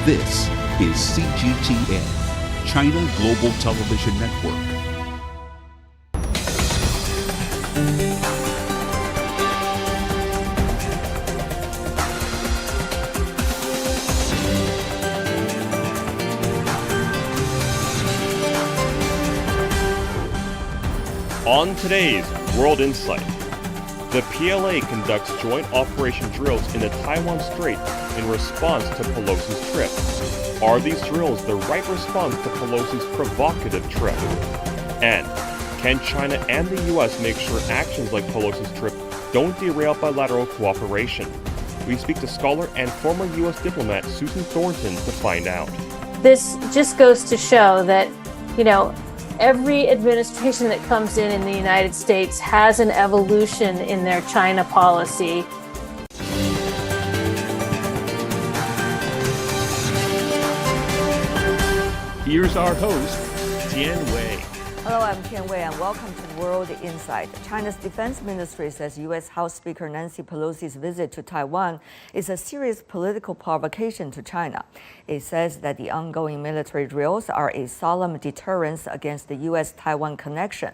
This is CGTN, China Global Television Network. On today's World Insight, the PLA conducts joint operation drills in the Taiwan Strait in response to Pelosi's trip. Are these drills the right response to Pelosi's provocative trip? And can China and the U.S. make sure actions like Pelosi's trip don't derail bilateral cooperation? We speak to scholar and former U.S. diplomat Susan Thornton to find out. This just goes to show that, every administration that comes in the United States has an evolution in their China policy. Here's our host, Tian. Hello, I'm Tian and welcome to World Insight. China's Defense Ministry says U.S. House Speaker Nancy Pelosi's visit to Taiwan is a serious political provocation to China. It says that the ongoing military drills are a solemn deterrence against the U.S.-Taiwan connection.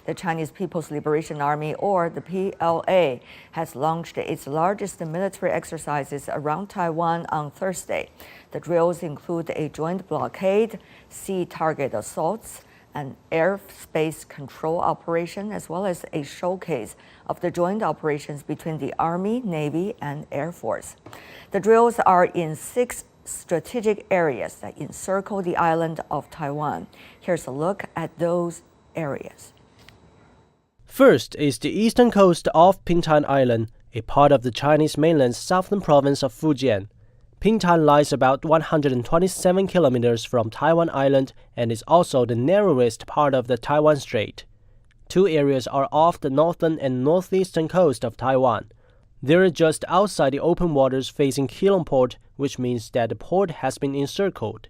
The Chinese People's Liberation Army, or the PLA, has launched its largest military exercises around Taiwan on Thursday. The drills include a joint blockade, sea target assaults, an airspace control operation, as well as a showcase of the joint operations between the Army, Navy, and Air Force. The drills are in 6 strategic areas that encircle the island of Taiwan. Here's a look at those areas. First is the eastern coast of Tian Island, a part of the Chinese mainland's southern province of Fujian. Tian lies about 127 kilometers from Taiwan Island and is also the narrowest part of the Taiwan Strait. 2 areas are off the northern and northeastern coast of Taiwan. They are just outside the open waters facing Keelung Port, which means that the port has been encircled.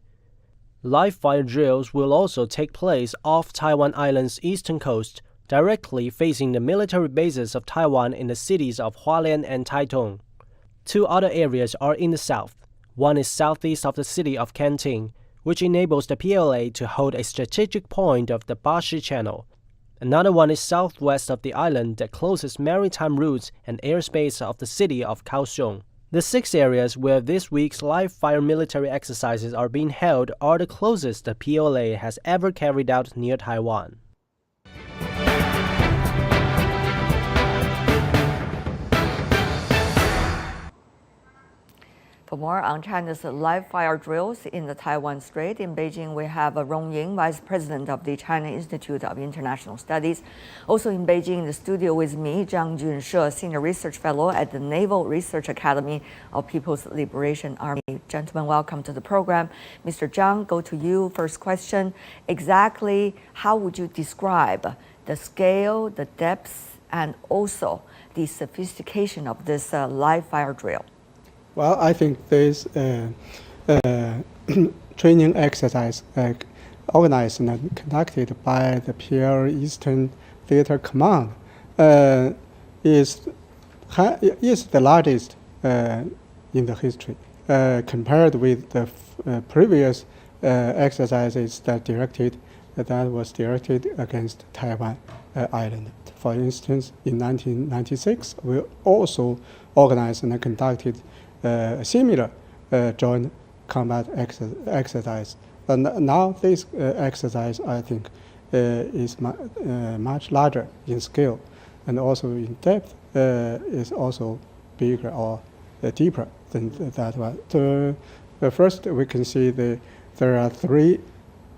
Live fire drills will also take place off Taiwan Island's eastern coast, directly facing the military bases of Taiwan in the cities of Hualien and Taitung. 2 other areas are in the south. One is southeast of the city of Tian, which enables the PLA to hold a strategic point of the Bashi Channel. Another one is southwest of the island that closes maritime routes and airspace of the city of Kaohsiung. The 6 areas where this week's live-fire military exercises are being held are the closest the PLA has ever carried out near Taiwan. For more on China's live-fire drills in the Taiwan Strait, in Beijing we have Rong Ying, Vice President of the China Institute of International Studies. Also in Beijing, in the studio with me, Zhang Junshe, Senior Research Fellow at the Naval Research Academy of People's Liberation Army. Gentlemen, welcome to the program. Mr. Zhang, go to you. First question, exactly how would you describe the scale, the depth, and also the sophistication of this live-fire drill? Well, I think this training exercise organized and conducted by the PLA Eastern Theater Command is the largest in the history compared with the previous exercises that was directed against Taiwan Island. For instance, in 1996, we also organized and conducted similar joint combat exercise. And now this exercise, I think, is much larger in scale, and also in depth is also bigger or deeper than that one. So first, we can see there are 3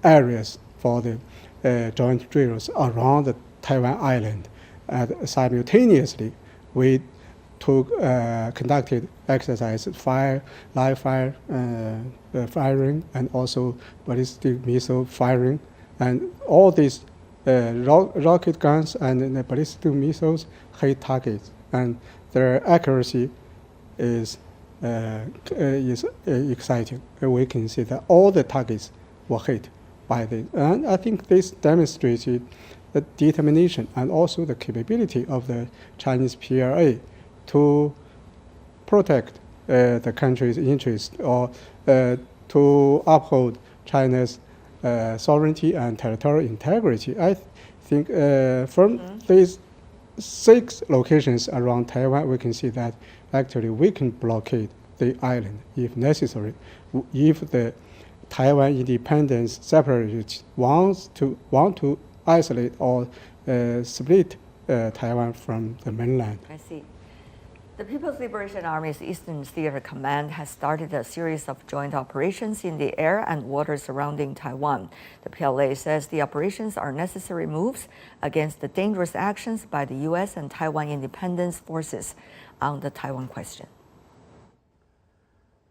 areas for the joint drills around the Taiwan Island, and simultaneously we conducted exercises, live fire firing, and also ballistic missile firing, and all these rocket guns and the ballistic missiles hit targets, and their accuracy is exciting. We can see that all the targets were hit by this, and I think this demonstrated the determination and also the capability of the Chinese PLA to protect the country's interest or to uphold China's sovereignty and territorial integrity. I think from these 6 locations around Taiwan, we can see that actually we can blockade the island if necessary. If the Taiwan independence separatists want to isolate or split Taiwan from the mainland. I see. The People's Liberation Army's Eastern Theater Command has started a series of joint operations in the air and water surrounding Taiwan. The PLA says the operations are necessary moves against the dangerous actions by the U.S. and Taiwan independence forces on the Taiwan question.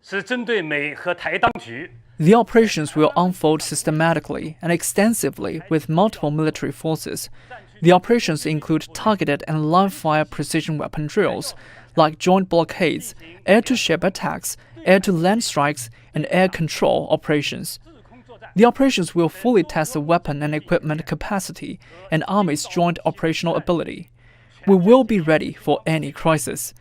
是针对美和台当局 The operations will unfold systematically and extensively with multiple military forces. The operations include targeted and live-fire precision weapon drills, like joint blockades, air-to-ship attacks, air-to-land strikes, and air control operations. The operations will fully test the weapon and equipment capacity and Army's joint operational ability. We will be ready for any crisis.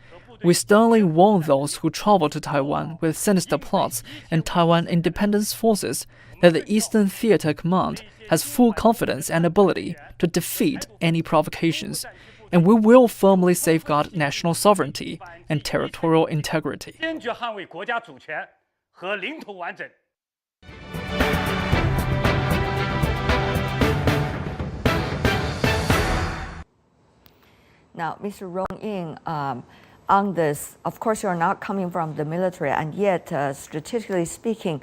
We sternly warn those who travel to Taiwan with sinister plots and Taiwan independence forces that the Eastern Theater Command has full confidence and ability to defeat any provocations, and we will firmly safeguard national sovereignty and territorial integrity. 坚决捍卫国家主权和领土完整。 Now, Mr. Rong Ying, on this, of course, you are not coming from the military, and yet, strategically speaking,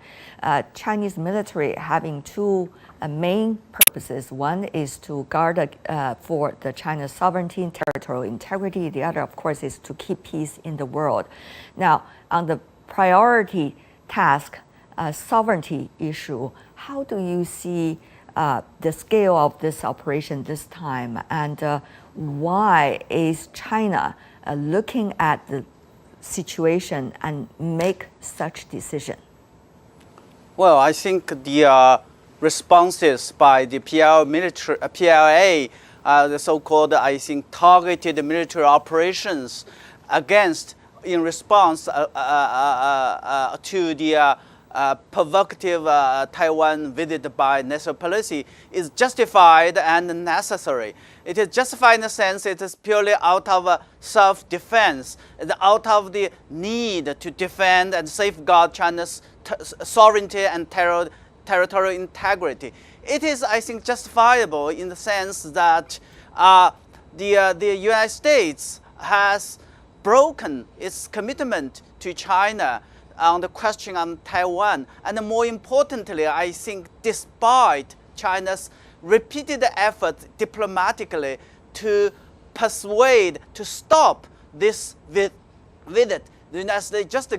Chinese military having 2 main purposes. One is to guard for the China's sovereignty and territorial integrity. The other, of course, is to keep peace in the world. Now, on the priority task, sovereignty issue, how do you see the scale of this operation this time, and why is China looking at the situation and make such decision? Well, I think the responses by the PLA, the so-called, I think, targeted military operations in response to the provocative Taiwan visit by Nancy Pelosi is justified and necessary. It is justified in the sense it is purely out of self-defense, out of the need to defend and safeguard China's sovereignty and territorial integrity. It is, I think, justifiable in the sense that the United States has broken its commitment to China on the question on Taiwan. And more importantly, I think despite China's repeated efforts diplomatically to persuade, to stop this visit, the United States just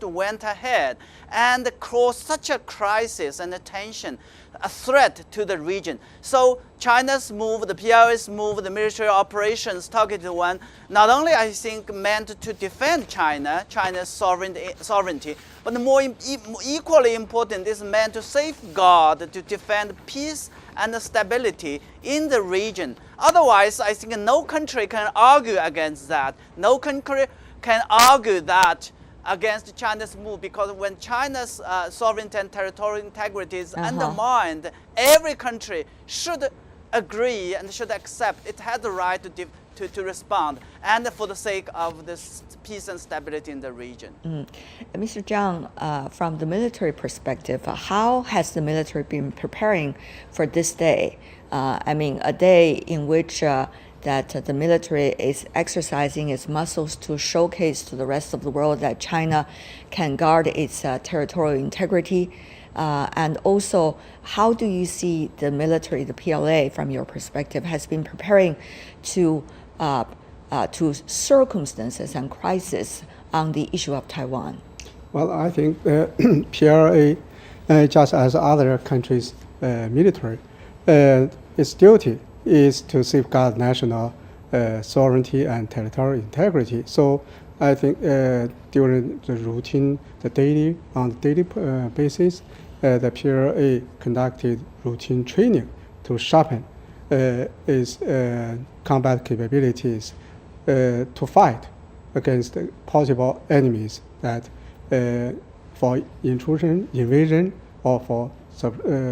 went ahead and caused such a crisis and a tension, a threat to the region. So China's move, the PLA's move, the military operations targeted one, not only I think meant to defend China's sovereignty, but more equally important is meant to safeguard, to defend peace and stability in the region. Otherwise, I think no country can argue against that. No country can argue that against China's move, because when China's sovereignty and territorial integrity is undermined, every country should agree and should accept it has the right to respond, and for the sake of this peace and stability in the region. Mr. Zhang, from the military perspective, how has the military been preparing for this day? I mean, a day in which that the military is exercising its muscles to showcase to the rest of the world that China can guard its territorial integrity. And also, how do you see the military, the PLA, from your perspective, has been preparing to circumstances and crisis on the issue of Taiwan? Well, I think PLA, just as other countries' military, its duty is to safeguard national sovereignty and territorial integrity. So I think during the routine, on the daily basis, the PLA conducted routine training to sharpen its combat capabilities to fight against possible enemies that, for for intrusion, invasion, or for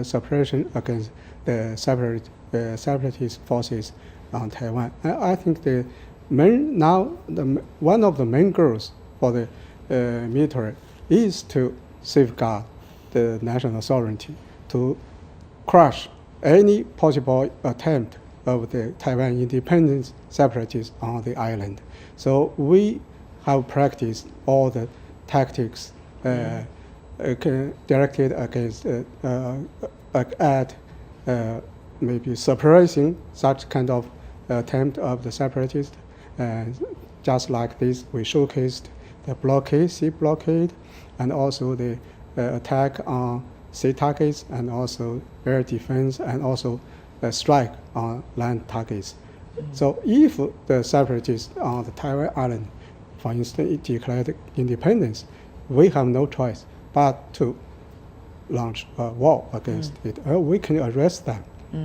suppression against the separatist forces on Taiwan. I think one of the main goals for the military is to safeguard the national sovereignty, to crush any possible attempt of the Taiwan independence separatists on the island. So we have practiced all the tactics directed against at maybe suppressing such kind of attempt of the separatists. And just like this, we showcased the blockade, sea blockade, and also the attack on sea targets, and also air defense, and also strike on land targets. So if the separatists on the Taiwan island, for instance, declared independence, we have no choice but to launch a war against it. We can arrest them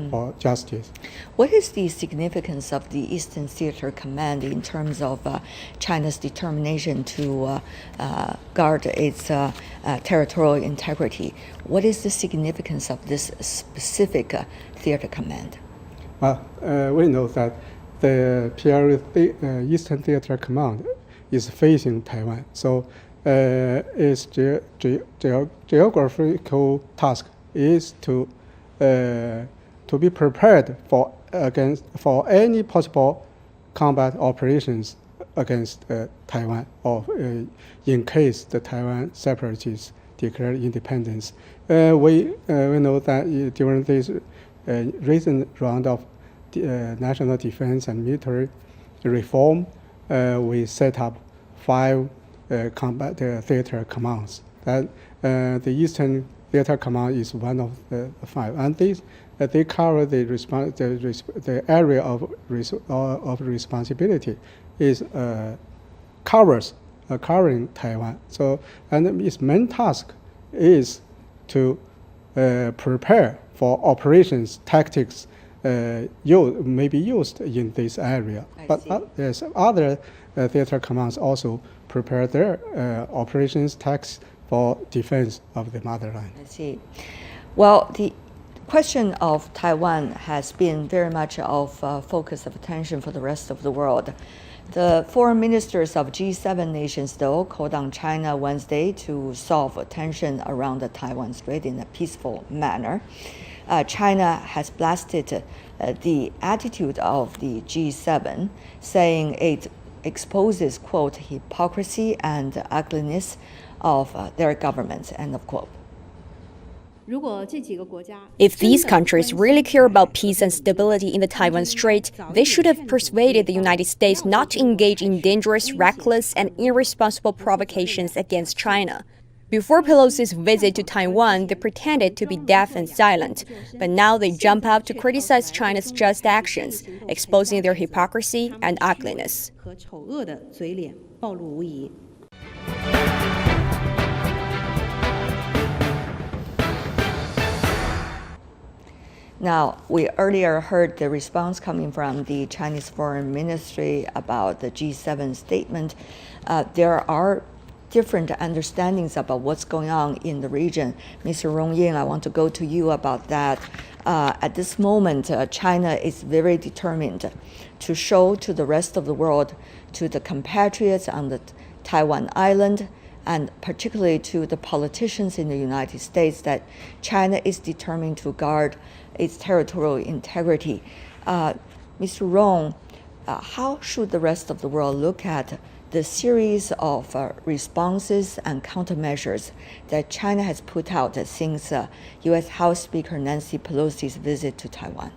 for justice. What is the significance of the Eastern Theater Command in terms of China's determination to guard its territorial integrity? What is the significance of this specific theater command? We know that the PLA Eastern Theater Command is facing Taiwan, so its geographical task is to be prepared for any possible combat operations against Taiwan, or in case the Taiwan separatists declare independence. We know that during this recent round of national defense and military reform, we set up 5 combat theater commands. That the Eastern Theater Command is one of the 5, and they cover the area of responsibility is covering Taiwan. So, and its main task is to prepare for operations tactics may be used in this area. But there's other theater commands also prepare their operations tactics for defense of the motherland. I see. Well, the question of Taiwan has been very much of focus of attention for the rest of the world. The foreign ministers of G7 nations, though, called on China Wednesday to solve tension around the Taiwan Strait in a peaceful manner. China has blasted the attitude of the G7, saying it exposes, quote, hypocrisy and ugliness of their governments, end of quote. If these countries really care about peace and stability in the Taiwan Strait, they should have persuaded the United States not to engage in dangerous, reckless, and irresponsible provocations against China. Before Pelosi's visit to Taiwan, they pretended to be deaf and silent, but now they jump out to criticize China's just actions, exposing their hypocrisy and ugliness. Now, we earlier heard the response coming from the Chinese Foreign Ministry about the G7 statement. There are different understandings about what's going on in the region. Mr. Rong Ying, I want to go to you about that. At this moment, China is very determined to show to the rest of the world, to the compatriots on the Taiwan island, and particularly to the politicians in the United States, that China is determined to guard its territorial integrity. Mr. Rong, how should the rest of the world look at the series of responses and countermeasures that China has put out since U.S. House Speaker Nancy Pelosi's visit to Taiwan?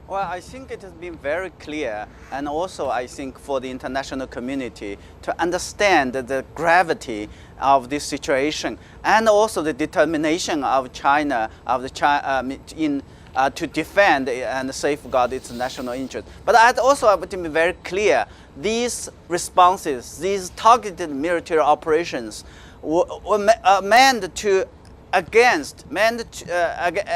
Well, I think it has been very clear, and also I think for the international community to understand the gravity of this situation, and also the determination of China to defend and safeguard its national interest. But I also have to be very clear: these responses, these targeted military operations, were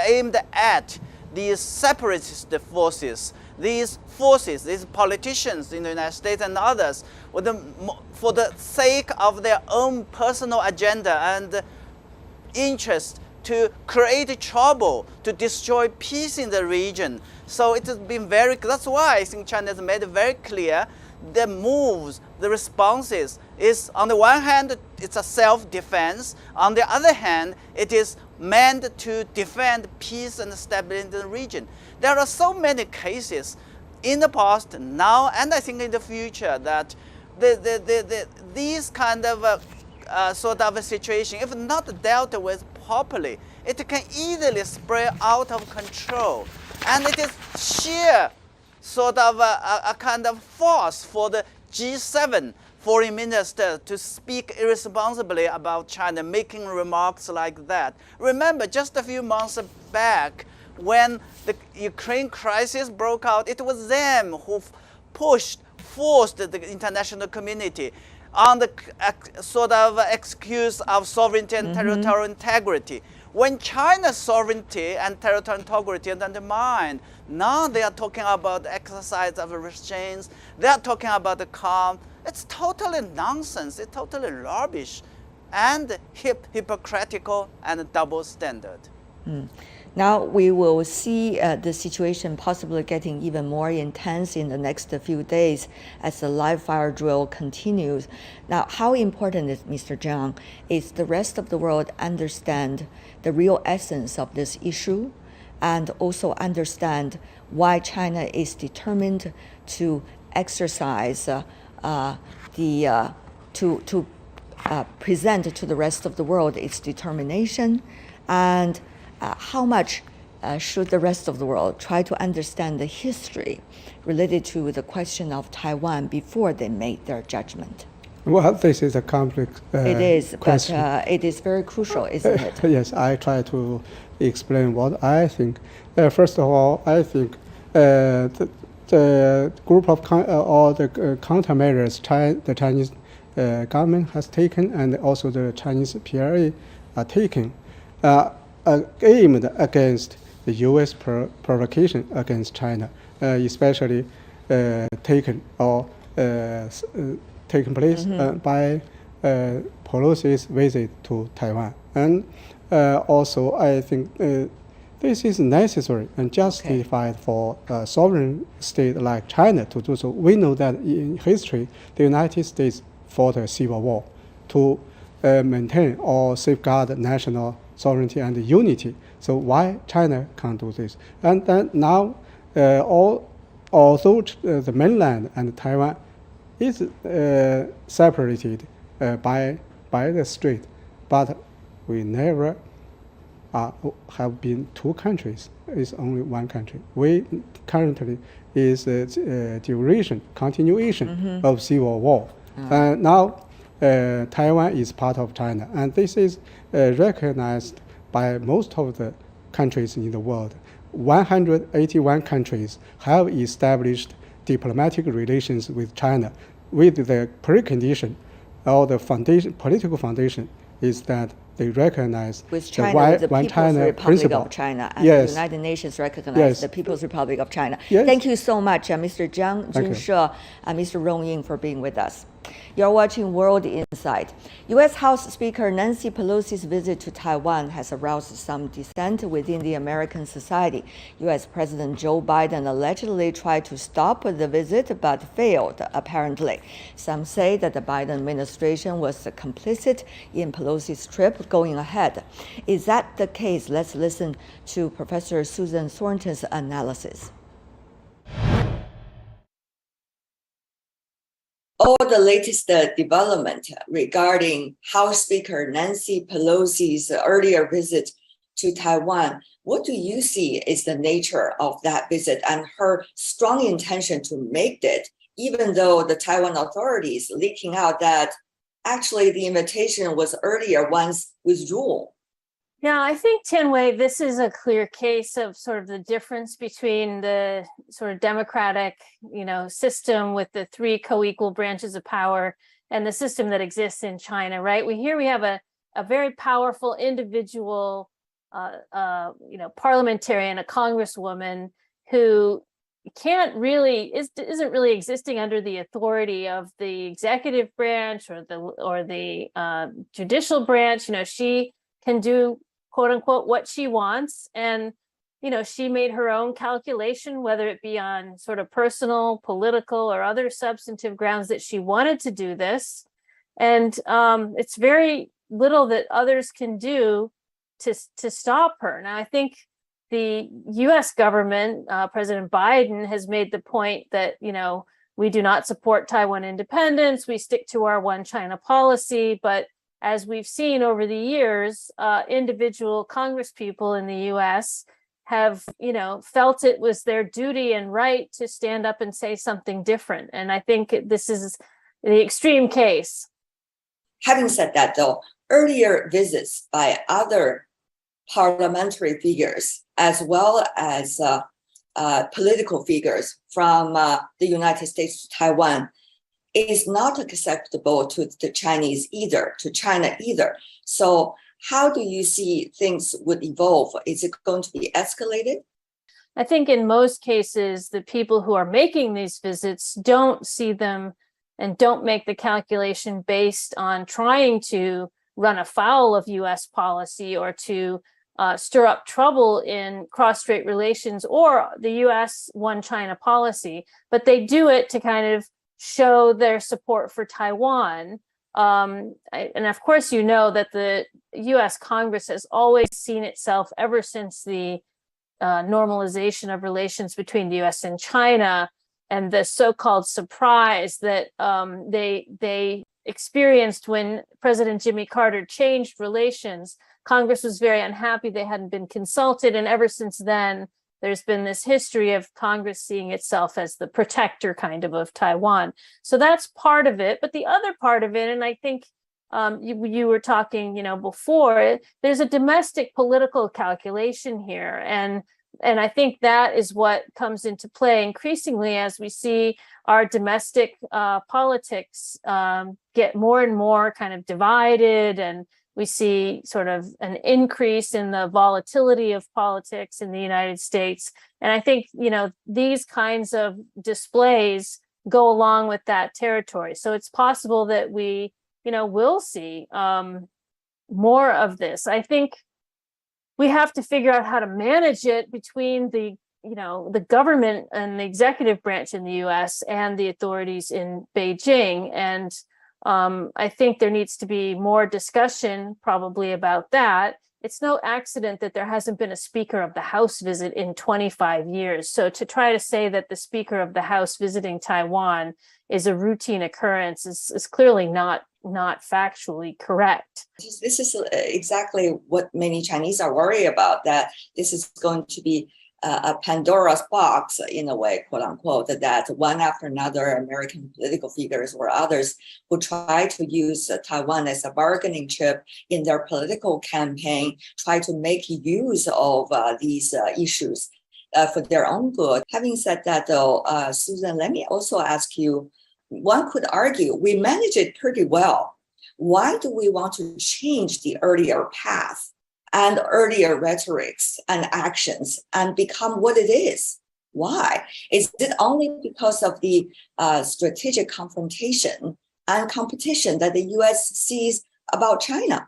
aimed at these separatist forces these forces, these politicians in the United States and others, for the sake of their own personal agenda and interest, to create trouble, to destroy peace in the region. So it has been that's why I think China has made it very clear the moves, the responses is, on the one hand, it's a self-defense. On the other hand, it is meant to defend peace and stability in the region. There are so many cases in the past, now, and I think in the future that these kind of sort of a situation, if not dealt with properly, it can easily spread out of control. And it is sheer sort of a kind of force for the G7 foreign minister to speak irresponsibly about China, making remarks like that. Remember, just a few months back, when the Ukraine crisis broke out, it was them who forced the international community on the sort of excuse of sovereignty and territorial integrity. When China's sovereignty and territorial integrity is undermined, now they are talking about exercise of restraints, they are talking about the calm. It's totally nonsense, it's totally rubbish, and hypocritical and double standard. Now we will see the situation possibly getting even more intense in the next few days as the live fire drill continues. Now, how important is, Mr. Zhang, is the rest of the world understand the real essence of this issue and also understand why China is determined to exercise present to the rest of the world its determination, and how much should the rest of the world try to understand the history related to the question of Taiwan before they make their judgment? Well, this is a complex it is, question. But it is very crucial, isn't it? Yes, I try to explain what I think. First of all, I think the group of all the countermeasures the Chinese government has taken, and also the Chinese PLA are taking, aimed against the U.S. provocation against China, especially taken place by Pelosi's visit to Taiwan. And also, I think this is necessary and justified for a sovereign state like China to do so. We know that in history, the United States fought a civil war to maintain or safeguard national sovereignty and unity. So why China can't do this? And then now, although the mainland and Taiwan is separated by the strait, but we never have been two countries. It's only one country. We currently is continuation of civil war. Now Taiwan is part of China, and this is recognized by most of the countries in the world. 181 countries have established diplomatic relations with China, with the precondition or the political foundation is that they recognize with China, the One People's China Republic principle. of China, and Yes. the United Nations recognize Yes. the People's Republic of China. Yes. Thank you so much, Mr. Zhang Thank you. Junshe and Mr. Rong Ying, for being with us. You're watching World Insight. U.S. House Speaker Nancy Pelosi's visit to Taiwan has aroused some dissent within the American society. U.S. President Joe Biden allegedly tried to stop the visit but failed, apparently. Some say that the Biden administration was complicit in Pelosi's trip going ahead. Is that the case? Let's listen to Professor Susan Thornton's analysis. All the latest development regarding House Speaker Nancy Pelosi's earlier visit to Taiwan, what do you see is the nature of that visit and her strong intention to make it, even though the Taiwan authorities leaking out that actually the invitation was earlier once withdrawn? Yeah, I think, Tian, this is a clear case of sort of the difference between the sort of democratic, system with the three co-equal branches of power and the system that exists in China, right? We have a very powerful individual, parliamentarian, a congresswoman who isn't really existing under the authority of the executive branch or the judicial branch. She can do, quote unquote, what she wants, and she made her own calculation, whether it be on sort of personal, political, or other substantive grounds that she wanted to do this. And it's very little that others can do to stop her. Now, I think the US government, President Biden, has made the point that, we do not support Taiwan independence. We stick to our one China policy. But as we've seen over the years, individual congresspeople in the US have, felt it was their duty and right to stand up and say something different. And I think this is the extreme case. Having said that, though, earlier visits by other parliamentary figures as well as political figures from the United States to Taiwan is not acceptable to the Chinese either, to China either. So how do you see things would evolve? Is it going to be escalated? I think in most cases, the people who are making these visits don't see them and don't make the calculation based on trying to run afoul of US policy or to stir up trouble in cross-strait relations or the US one China policy, but they do it to kind of show their support for Taiwan. And of course, that the US Congress has always seen itself, ever since the normalization of relations between the US and China, and the so-called surprise that they experienced when President Jimmy Carter changed relations. Congress was very unhappy they hadn't been consulted, and ever since then, there's been this history of Congress seeing itself as the protector kind of Taiwan. So that's part of it. But the other part of it, and I think you were talking, before, there's a domestic political calculation here. And I think that is what comes into play increasingly as we see our domestic politics get more and more kind of divided, and we see sort of an increase in the volatility of politics in the United States. And I think, these kinds of displays go along with that territory. So it's possible that we, will see more of this. I think we have to figure out how to manage it between the government and the executive branch in the US and the authorities in Beijing. And I think there needs to be more discussion probably about that. It's no accident that there hasn't been a Speaker of the House visit in 25 years. So to try to say that the Speaker of the House visiting Taiwan is a routine occurrence is clearly not factually correct. This is exactly what many Chinese are worried about, that this is going to be a Pandora's box in a way, quote unquote, that one after another American political figures or others who try to use Taiwan as a bargaining chip in their political campaign, try to make use of these issues for their own good. Having said that, though, Susan, let me also ask you, one could argue we manage it pretty well. Why do we want to change the earlier path and earlier rhetorics and actions and become what it is? Why? Is it only because of the strategic confrontation and competition that the US sees about China?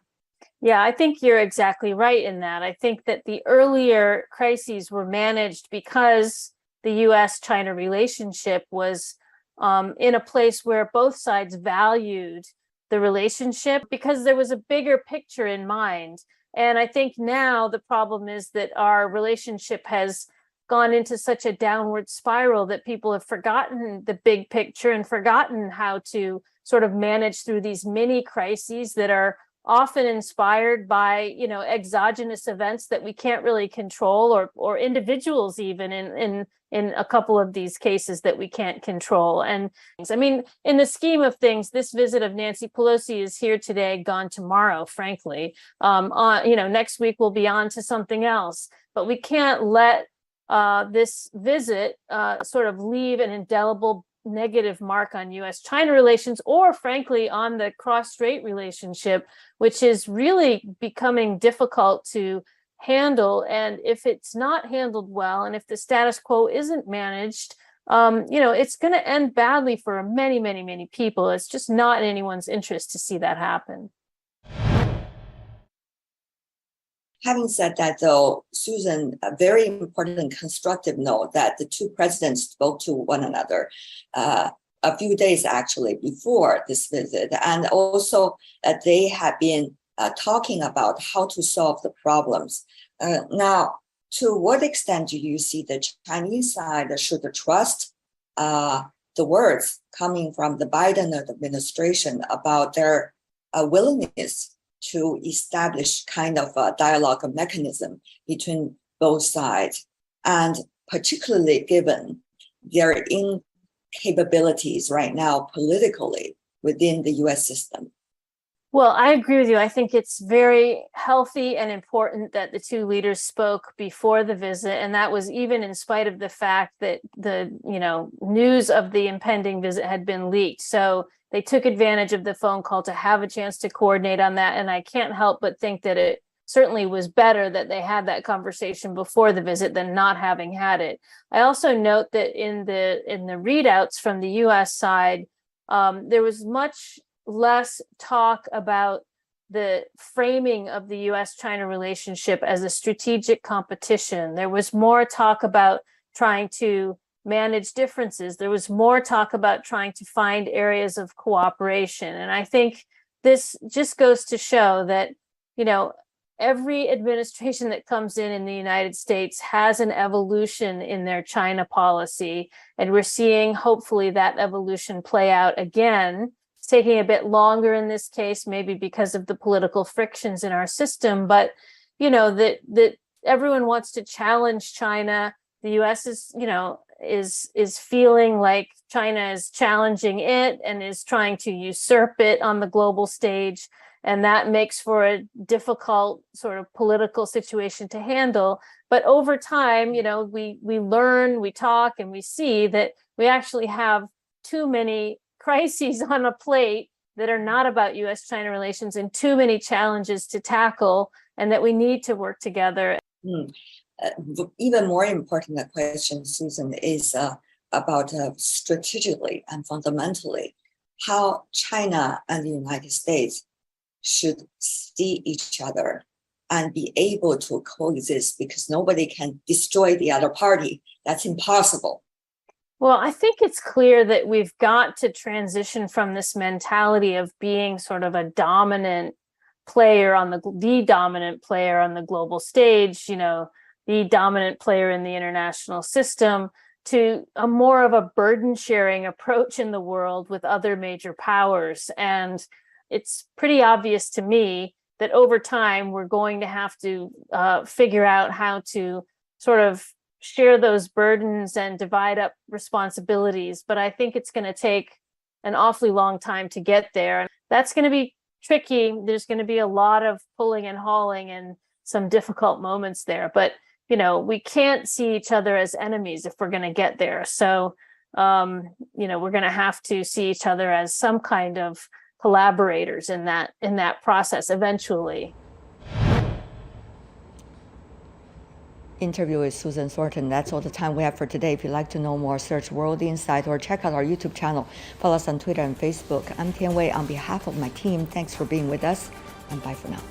Yeah, I think you're exactly right in that. I think that the earlier crises were managed because the US-China relationship was in a place where both sides valued the relationship because there was a bigger picture in mind. And I think now the problem is that our relationship has gone into such a downward spiral that people have forgotten the big picture and forgotten how to sort of manage through these mini crises that are often inspired by, exogenous events that we can't really control, or individuals even in a couple of these cases that we can't control. And I mean, in the scheme of things, this visit of Nancy Pelosi is here today, gone tomorrow, frankly. Next week we'll be on to something else, but we can't let this visit sort of leave an indelible negative mark on US-China relations, or frankly on the cross-strait relationship, which is really becoming difficult to handle. And if it's not handled well, and if the status quo isn't managed, it's going to end badly for many, many, many people. It's just not in anyone's interest to see that happen. Having said that, though, Susan, a very important and constructive note that the two presidents spoke to one another a few days actually before this visit, and also they have been talking about how to solve the problems. Now, to what extent do you see the Chinese side should trust the words coming from the Biden administration about their willingness to establish kind of a dialogue mechanism between both sides, and particularly given their incapabilities right now politically within the US system? Well, I agree with you. I think it's very healthy and important that the two leaders spoke before the visit. And that was even in spite of the fact that the news of the impending visit had been leaked. So they took advantage of the phone call to have a chance to coordinate on that. And I can't help but think that it certainly was better that they had that conversation before the visit than not having had it. I also note that in the readouts from the US side, there was much less talk about the framing of the US-China relationship as a strategic competition. There was more talk about trying to manage differences. There was more talk about trying to find areas of cooperation. And I think this just goes to show that, every administration that comes in the United States has an evolution in their China policy. And we're seeing, hopefully, that evolution play out again. It's taking a bit longer in this case, maybe because of the political frictions in our system, but that everyone wants to challenge China. The US is feeling like China is challenging it and is trying to usurp it on the global stage. And that makes for a difficult sort of political situation to handle. But over time, we learn, we talk, and we see that we actually have too many crises on a plate that are not about US-China relations and too many challenges to tackle, and that we need to work together. Even more important question, Susan, is about strategically and fundamentally how China and the United States should see each other and be able to coexist, because nobody can destroy the other party. That's impossible. Well, I think it's clear that we've got to transition from this mentality of being sort of a dominant player on the dominant player on the global stage, the dominant player in the international system, to a more of a burden sharing approach in the world with other major powers. And it's pretty obvious to me that over time, we're going to have to figure out how to sort of share those burdens and divide up responsibilities. But I think it's going to take an awfully long time to get there. That's going to be tricky. There's going to be a lot of pulling and hauling and some difficult moments there. But, we can't see each other as enemies if we're going to get there. So, we're going to have to see each other as some kind of collaborators in that process eventually. Interview with Susan Thornton. That's all the time we have for today. If you'd like to know more, search World Insight or check out our YouTube channel. Follow us on Twitter and Facebook. I'm Tian Wei on behalf of my team. Thanks for being with us, and bye for now.